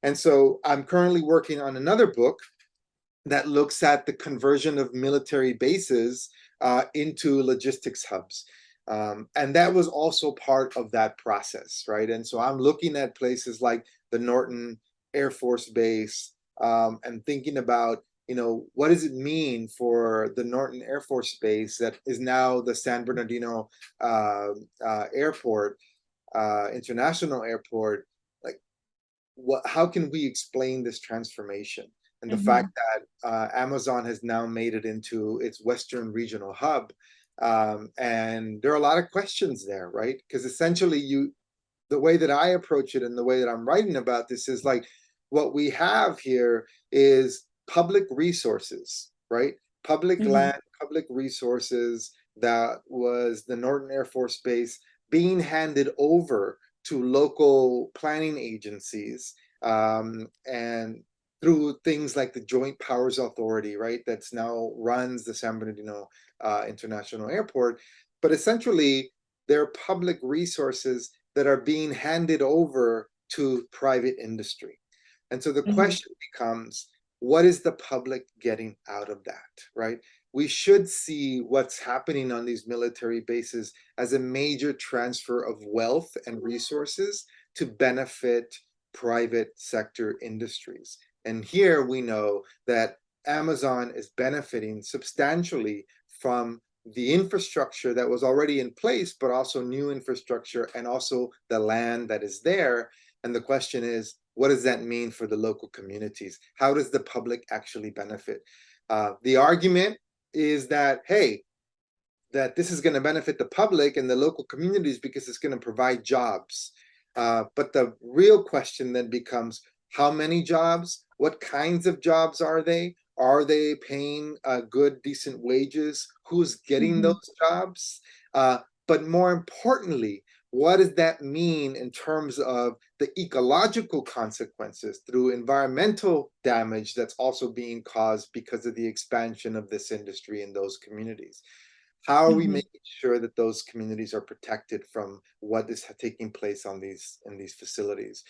And so I'm currently working on another book that looks at the conversion of military bases into logistics hubs. And that was also part of that process, right? And so I'm looking at places like the Norton Air Force Base, and thinking about, what does it mean for the Norton Air Force Base that is now the San Bernardino Airport, International Airport? Like, how can we explain this transformation and the fact Mhm. that Amazon has now made it into its Western regional hub? And there are a lot of questions there, right? Because essentially, the way that I approach it and the way that I'm writing about this is like, what we have here is public resources, right? Public Mhm. land, public resources that was the Norton Air Force Base being handed over to local planning agencies, and through things like the Joint Powers Authority, right? That's now runs the San Bernardino International Airport. But essentially, they're public resources that are being handed over to private industry. And so the Mhm. question becomes, what is the public getting out of that, right? We should see what's happening on these military bases as a major transfer of wealth and resources to benefit private sector industries. And here we know that Amazon is benefiting substantially from the infrastructure that was already in place, but also new infrastructure and also the land that is there. And the question is, what does that mean for the local communities? How does the public actually benefit? The argument is that, hey, that this is going to benefit the public and the local communities because it's going to provide jobs. But the real question then becomes, how many jobs? What kinds of jobs are they? Are they paying good, decent wages? Who's getting Mhm. those jobs? Uh, but more importantly, what does that mean in terms of the ecological consequences through environmental damage that's also being caused because of the expansion of this industry in those communities? How are we Mhm. making sure that those communities are protected from what is taking place on these in these facilities?